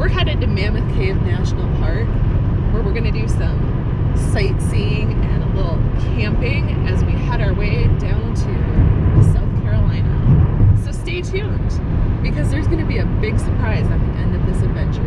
we're headed to Mammoth National Park, where we're going to do some sightseeing and a little camping as we head our way down to South Carolina. So stay tuned, because there's going to be a big surprise at the end of this adventure.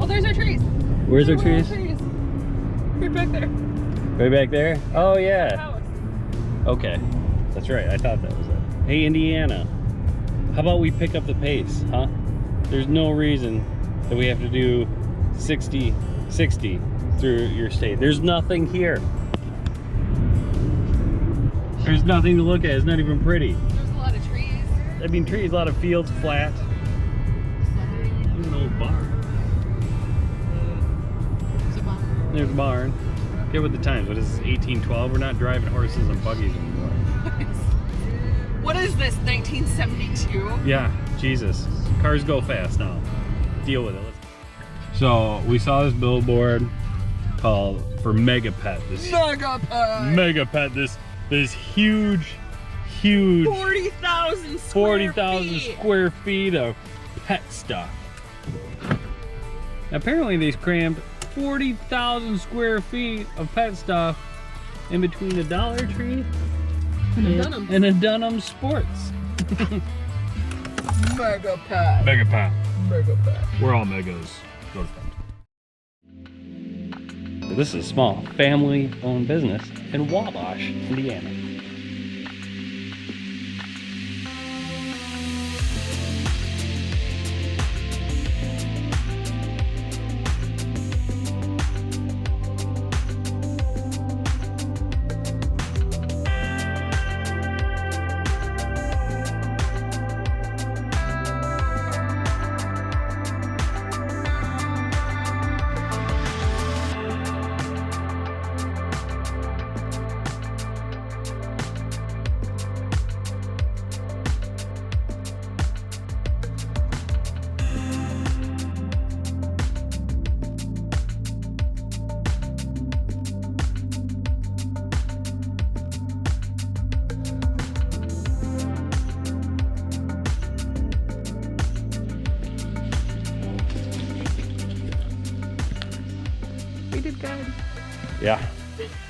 There's our trees. Where's our trees? Right back there. Right back there? Oh yeah. Okay. That's right. I thought that was it. Hey Indiana, how about we pick up the pace, huh? There's no reason that we have to do 60 through your state. There's nothing here. There's nothing to look at. It's not even pretty. There's a lot of trees. I mean trees, a lot of fields, flat. There's an old barn. There's a barn. Get with the times. What is this, 1812? We're not driving horses and buggies anymore. What is this, 1972? Yeah, Jesus. Cars go fast now. Deal with it. So we saw this billboard called for Mega Pet. Mega Pet. This huge 40,000 square feet of pet stuff. Apparently they crammed 40,000 square feet of pet stuff in between a Dollar Tree and a Dunham Sports. Mega Pet. Mega Pet. Mega Pet. We're all megas. Those things. This is a small family-owned business in Wabash, Indiana. We did good. Yeah,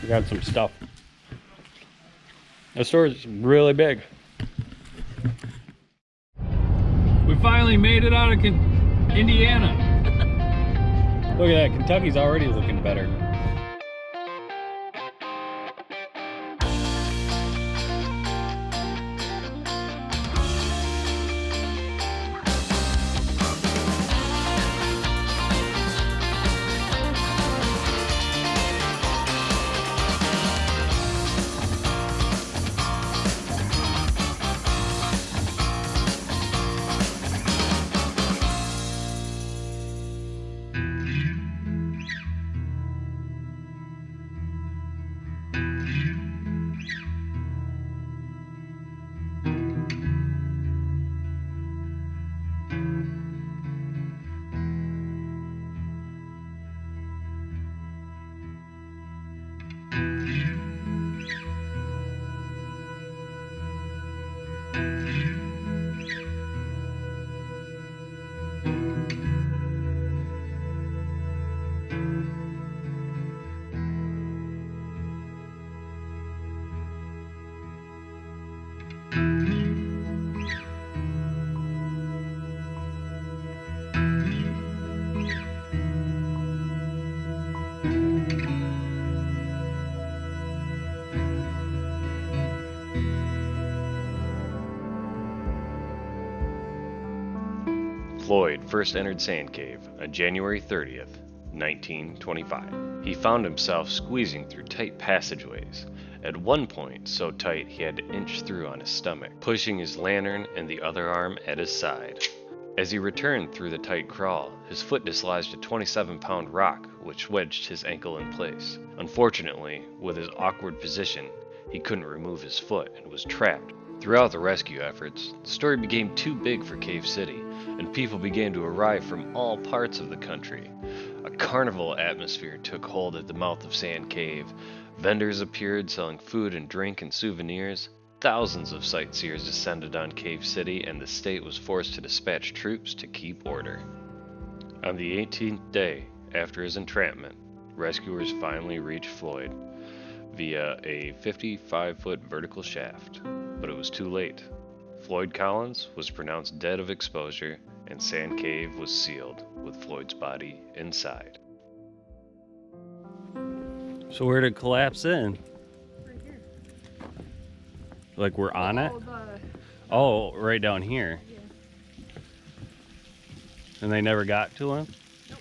we got some stuff. The store is really big. We finally made it out of Indiana. Look at that, Kentucky's already looking better. Floyd first entered Sand Cave on January 30th, 1925. He found himself squeezing through tight passageways, at one point so tight he had to inch through on his stomach, pushing his lantern and the other arm at his side. As he returned through the tight crawl, his foot dislodged a 27-pound rock which wedged his ankle in place. Unfortunately, with his awkward position, he couldn't remove his foot and was trapped Throughout the rescue efforts, the story became too big for Cave City, and people began to arrive from all parts of the country. A carnival atmosphere took hold at the mouth of Sand Cave. Vendors appeared selling food and drink and souvenirs. Thousands of sightseers descended on Cave City, and the state was forced to dispatch troops to keep order. On the 18th day after his entrapment, rescuers finally reached Floyd via a 55-foot vertical shaft, but it was too late. Floyd Collins was pronounced dead of exposure, and Sand Cave was sealed with Floyd's body inside. So where did it collapse in? Right here. Like we're on it? Oh, right down here. Yeah. And they never got to him? Nope.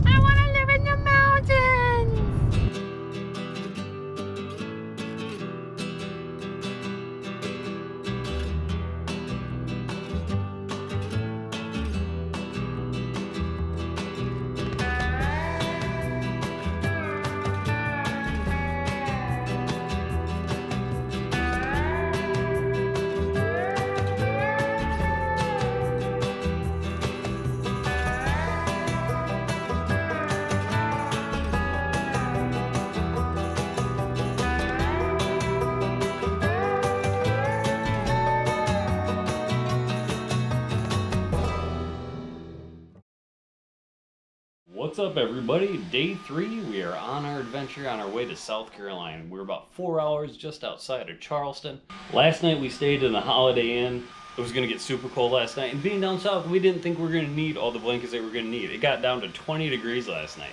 I want to live in the mountains! What's up, everybody? Day 3, we are on our adventure on our way to South Carolina. We're about 4 hours just outside of Charleston. Last night we stayed in the Holiday Inn. It was going to get super cold last night, and being down south, we didn't think we were going to need all the blankets that we were going to need. It got down to 20 degrees last night,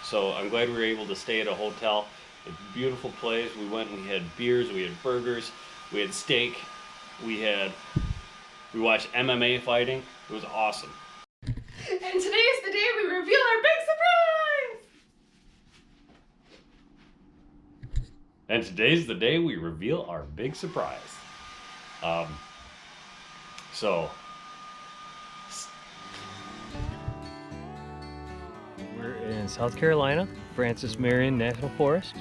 so I'm glad we were able to stay at a hotel. It's a beautiful place. We went and we had beers, we had burgers, we had steak, we watched MMA fighting. It was awesome. And today is the day we reveal our big surprise! And today's the day we reveal our big surprise. We're in South Carolina, Francis Marion National Forest,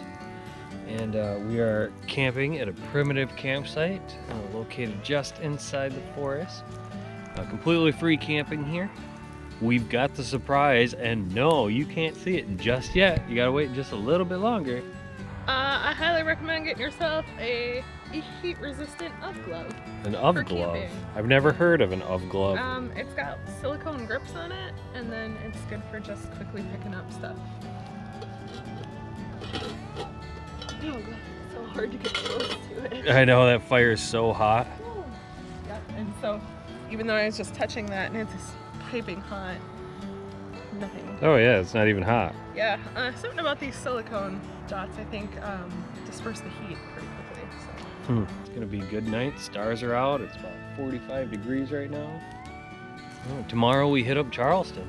and we are camping at a primitive campsite located just inside the forest. Completely free camping here. We've got the surprise, and no, you can't see it just yet. You gotta wait just a little bit longer. I highly recommend getting yourself a heat-resistant ove'glove. An For ove'glove. camping. I've never heard of an ove'glove. It's got silicone grips on it, and then it's good for just quickly picking up stuff. Oh god, it's so hard to get close to it. I know, that fire is so hot. Yep, and so even though I was just touching that and it's piping hot, nothing. Oh yeah, it's not even hot. Yeah, something about these silicone dots, I think, disperse the heat pretty quickly. So. It's gonna be a good night. Stars are out. It's about 45 degrees right now. Oh, tomorrow we hit up Charleston.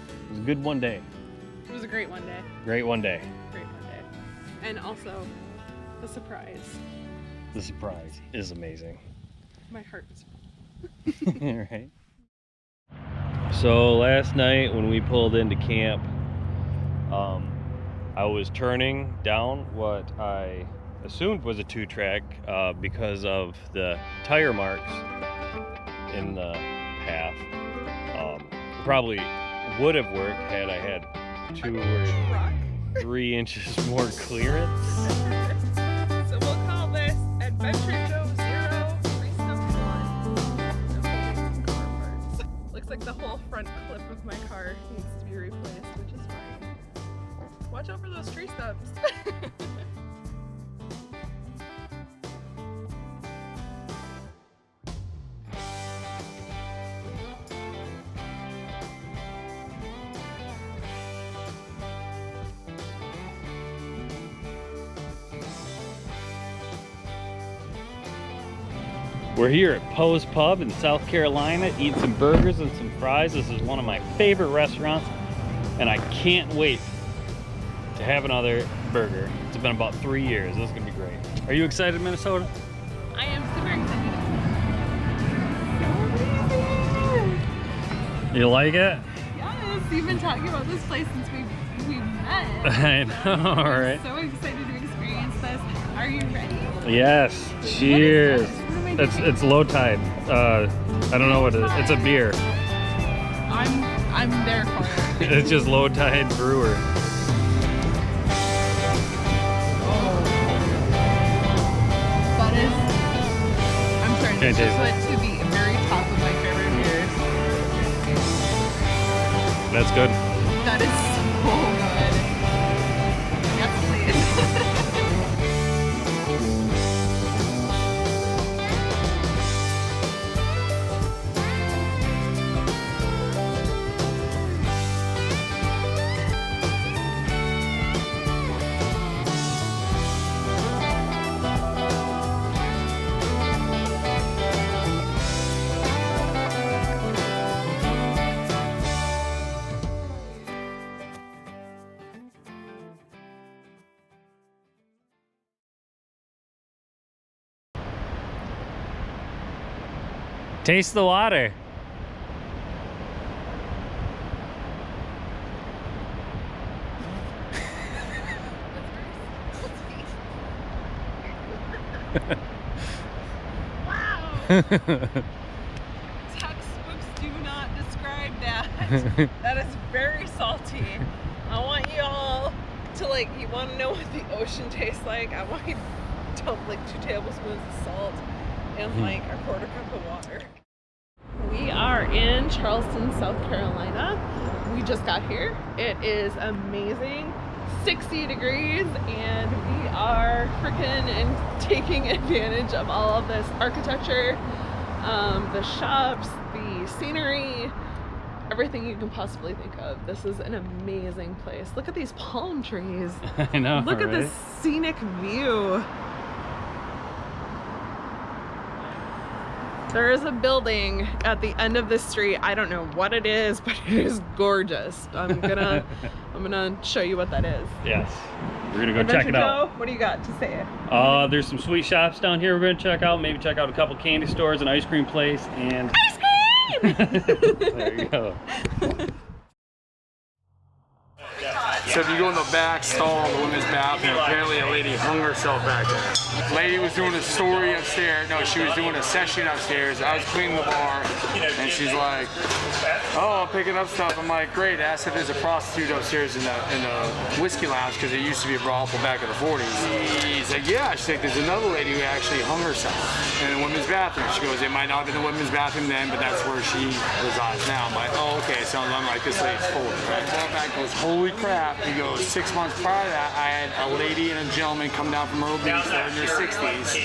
It was a good one day. It was a great one day. Great one day. Great one day. And also, the surprise. The surprise is amazing. My heart is Right. So last night when we pulled into camp, I was turning down what I assumed was a 2-track because of the tire marks in the path. Probably would have worked had I had 2 or 3 inches more clearance. So we'll call this Adventure Joe 0 371. Looks like the whole front clip of my car needs to be replaced, which is fine. Watch out for those tree stumps. We're here at Poe's Pub in South Carolina, eating some burgers and some fries. This is one of my favorite restaurants, and I can't wait to have another burger. It's been about 3 years. This is gonna be great. Are you excited, Minnesota? I am super excited. You like it? Yes! goodness, you've been talking about this place since we met. I know, right? I'm so excited to experience this. Are you ready? Yes. Cheers. What am I drinking? It's low tide. I don't know what it is. It's a beer. I'm there for it. It's just low tide brewer. That is, I'm sorry, this Fantastic. just went to the very top of my favorite beers. That's good. That is so good. Yes, please. Taste the water. Wow. Textbooks do not describe that. That is very salty. I want you all to you want to know what the ocean tastes like? I want you to dump 2 tablespoons of salt and a quarter cup of water. We are in Charleston, South Carolina. We just got here. It is amazing. 60 degrees and we are freaking and taking advantage of all of this architecture, the shops, the scenery, everything you can possibly think of. This is an amazing place. Look at these palm trees. I know. Look at right? this scenic view. There is a building at the end of the street. I don't know what it is, but it is gorgeous. I'm gonna show you what that is. Yes. We're gonna go Adventure check it out. Joe, what do you got to say? There's some sweet shops down here we're gonna check out. Maybe check out a couple candy stores, an ice cream place, and Ice cream! there you go. So if you go in the back stall of the women's bathroom, apparently a lady hung herself back there. Lady was doing a story upstairs. No, she was doing a session upstairs. I was cleaning the bar, and she's like, "Oh, I'm picking up stuff." I'm like, "Great." Asked if there's a prostitute upstairs in the whiskey lounge because it used to be a brothel back in the 40s. He's like, "Yeah." She's like, "There's another lady who actually hung herself in the women's bathroom." She goes, "It might not have been the women's bathroom then, but that's where she resides now." I'm like, "Oh, okay." So I'm like, "This lady's full." Right? Back goes, "Holy crap." He goes, 6 months prior to that, I had a lady and a gentleman come down from Myrtle Beach. They're in their 60s,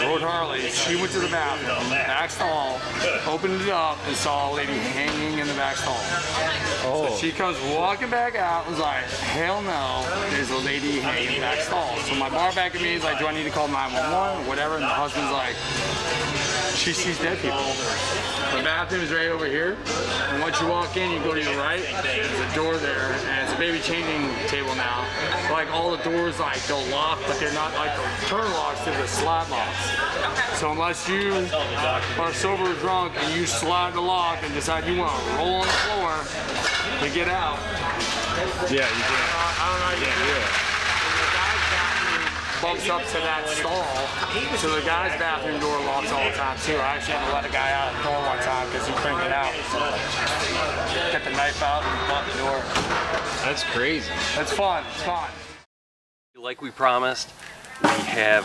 rode Harleys. She went to the bathroom, back stall, opened it up, and saw a lady hanging in the back stall. Oh. So she comes walking back out, was like, "Hell no, there's a lady hanging in the back stall." So my bar back at me is like, "Do I need to call 911 or whatever?" And the husband's like, "She sees dead people." The bathroom is right over here, and once you walk in, you go to your right, there's a door there, and it's a baby changing table now. Like all the doors, they'll lock, but they're not like the turn locks, they're the slide locks. So unless you are sober or drunk and you slide the lock and decide you want to roll on the floor to get out, Yeah, you can. I don't know how you can do it. The guy's bathroom bumps up to that stall, so the guy's bathroom door locks all the time too. I actually had to let a guy out the door one time because he couldn't get out. So get the knife out and lock the door. That's crazy. It's fun. It's fun. Like we promised, we have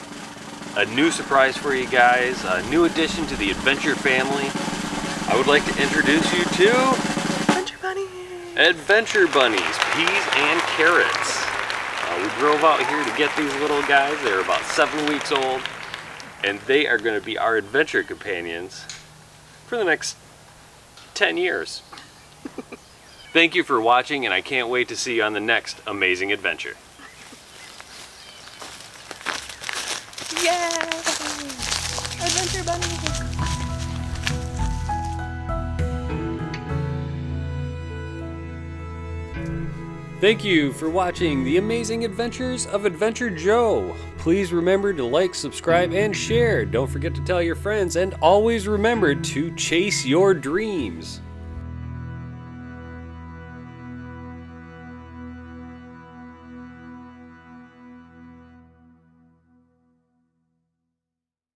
a new surprise for you guys, a new addition to the adventure family. I would like to introduce you to Adventure Bunny! Adventure Bunnies, peas and carrots. We drove out here to get these little guys. They're about 7 weeks old, and they are going to be our adventure companions for the next 10 years. Thank you for watching, and I can't wait to see you on the next amazing adventure. Yay! Adventure Bunny! Thank you for watching the amazing adventures of Adventure Joe. Please remember to like, subscribe, and share. Don't forget to tell your friends, and always remember to chase your dreams.